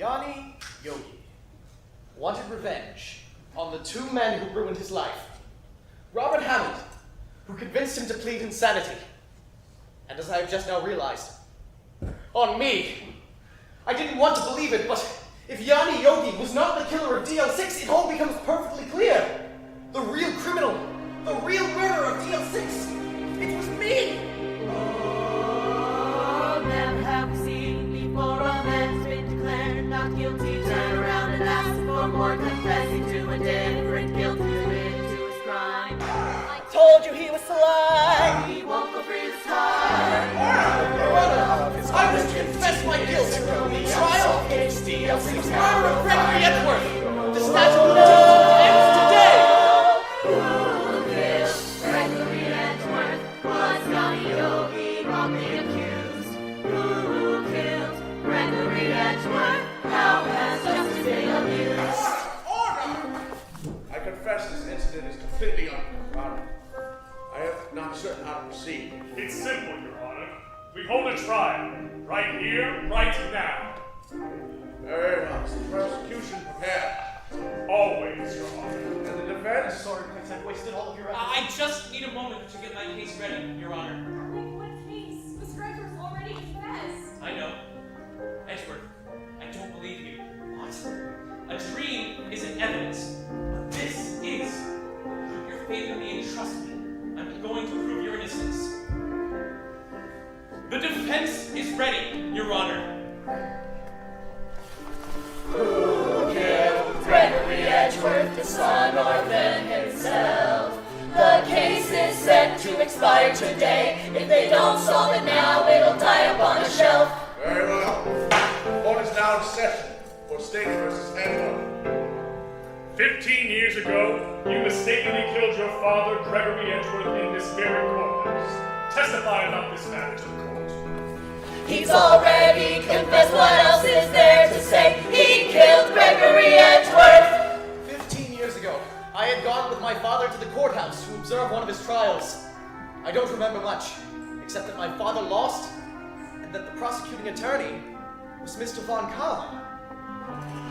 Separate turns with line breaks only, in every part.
Yanni Yogi wanted revenge on the two men who ruined his life. Robert Hammond, who convinced him to plead insanity. And as I have just now realized, on me. I didn't want to believe it, but if Yanni Yogi was not the killer of DL6, it all becomes perfectly clear. The real criminal, the real murderer of DL6, it was me!
Oh, never have we seen before a man's been declared not guilty. Turn around and ask for more, confessing to a different guilt committed to his crime.
I told you he was sly!
He won't go free this time.
I must confess my guilt! The trial against DL6 murderer of Gregory Edgeworth! The statute of limitations ends today!
Gregory Edgeworth was Yanni Yogi wrongly accused. Who killed Gregory Edgeworth? How has justice been abused?
Order! I confess this incident is completely unfounded. I am not certain how to proceed.
It's simple, Your Honor. We hold a trial. Right here, right now.
Very well. Is the prosecution prepared?
Always, Your Honor.
And the defense?
Sorry, Prince, I've wasted all of your effort.
I just need a moment to get my case ready, Your Honor.
Wait, what case? Miss Gregory's already confessed.
I know. Edgeworth, I don't believe you. What? A dream isn't evidence, but this is. Put your faith in me and trust me. I'm going to prove your innocence. The defense is ready, Your Honor.
Who killed Gregory Edgeworth, the son orphan himself? The case is set to expire today. If they don't solve it now, it'll die up on a shelf.
Very well. Court is now in session for State versus Edgeworth.
15 years ago, you mistakenly killed your father, Gregory Edgeworth, in this very courthouse. Testify about this matter to the court.
He's already confessed. What else is there to say? He killed Gregory Edgeworth.
15 years ago, I had gone with my father to the courthouse to observe one of his trials. I don't remember much, except that my father lost, and that the prosecuting attorney was Mr. Von Kahn.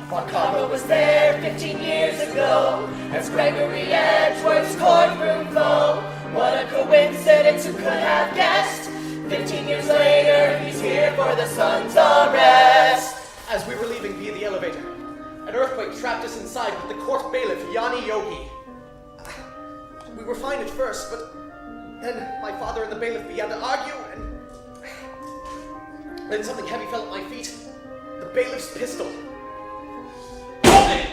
Von Kahn was there 15 years ago as Gregory Edgeworth's courtroom foe. What a coincidence, who could have guessed? 15 years later, he's here for the son's arrest.
As we were leaving via the elevator, an earthquake trapped us inside with the court bailiff, Yanni Yogi. We were fine at first, but then my father and the bailiff began to argue, and then something heavy fell at my feet. The bailiff's pistol.
Hey,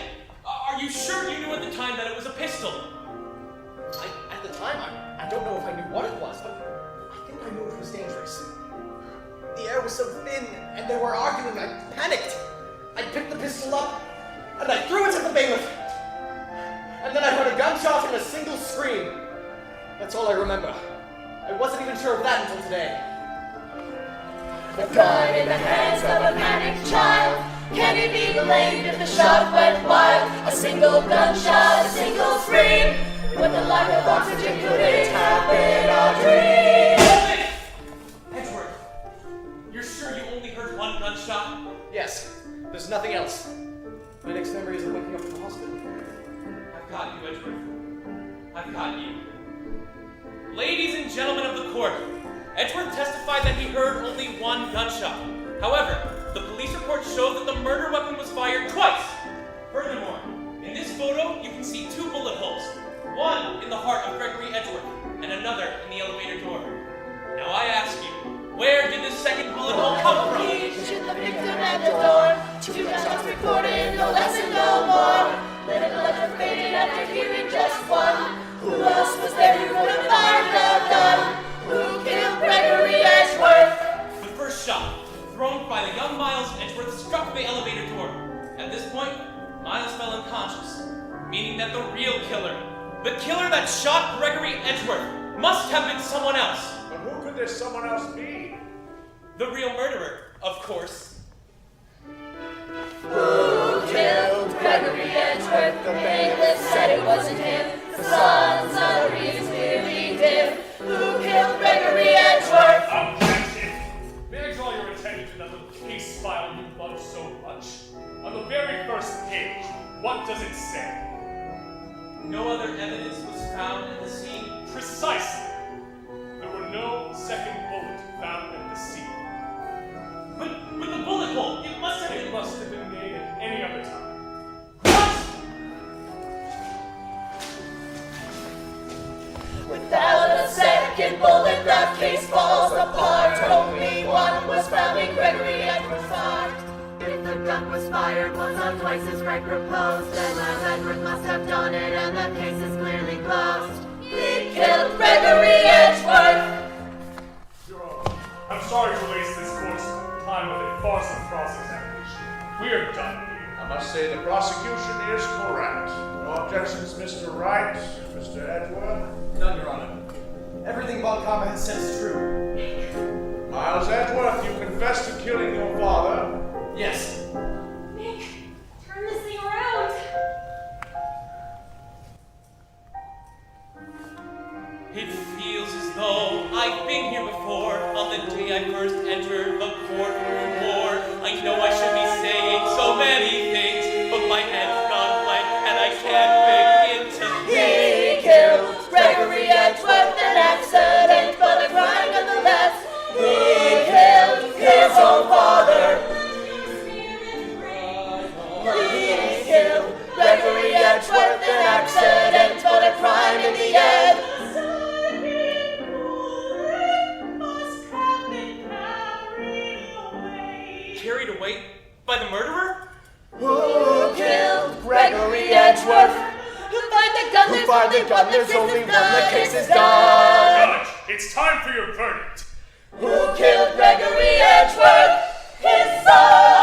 are you sure you knew at the time that it was a pistol?
At the time, I don't know if I knew what it was, but I knew it was dangerous. The air was so thin, and they were arguing. I panicked. I picked the pistol up, and I threw it at the bailiff. And then I heard a gunshot and a single scream. That's all I remember. I wasn't even sure of that until today.
The gun in the hands of a manic child. Can it be blamed if the shot went wild? A single gunshot, a single scream. With the lack of oxygen, could it have been a dream?
Edgeworth, you're sure you only heard one gunshot?
Yes, there's nothing else. My next memory is of waking up in the hospital.
I've got you, Edgeworth. I've got you. Ladies and gentlemen of the court, Edgeworth testified that he heard only one gunshot. However, the police report showed that the murder weapon was fired twice. Furthermore, in this photo, you can see two bullet holes. One in the heart of Gregory Edgeworth, and another in the elevator door. Now I ask you, where did this second bullet hole come from?
Shoot the victim at the door. Two gunshots recorded, no less and no more. Then a legend faded after hearing just one. Who else was there who could have fired the gun? Who killed Gregory Edgeworth?
The first shot, thrown by the young Miles Edgeworth, struck the elevator door. At this point, Miles fell unconscious, meaning that the real killer, the killer that shot Gregory Edgeworth, must have been someone else.
But who could this someone else be?
The real murderer, of course.
Who killed Gregory Edgeworth? The bailiff said it wasn't him. The sun's other is clearly dim. Who killed Gregory Edgeworth?
Objection! May I draw your attention to that little case file you love so much? the very first page, what does it say?
No other evidence was found at the scene?
Precisely. There were no second bullet found at the scene.
But the bullet hole, it must have
It
been...
must have been made at any other time.
Without a second bullet, the case falls apart. Only one was found in Gregory Edgeworth's heart. If the gun was fired once or twice as Greg proposed, then Edgeworth must have done it, and the case is clearly closed. He killed Gregory Edgeworth!
Your Honor, I'm sorry to waste this court's time with a farce of cross-examination. We are done here.
I must say the prosecution is correct. No objections, Mr. Wright, Mr. Edgeworth.
None, Your Honor. Everything Von Karma has said is true.
Miles Edgeworth, you confessed to killing your father.
Yes.
Nick, turn this thing around.
It feels as though I've been here before, on the day I first entered the courtroom door. I know I should be saying so many things, but my head's gone blank and I can't begin to think.
He killed Gregory Edgeworth, an accident, but a crime nonetheless. He killed his own father. He killed Gregory Edgeworth, an accident, but a crime in the end.
Carried away by the murderer?
Who killed Gregory Edgeworth? Who find the gun? There's only one. The case is done.
Judge, it's time for your verdict.
Who killed Gregory Edgeworth? His son.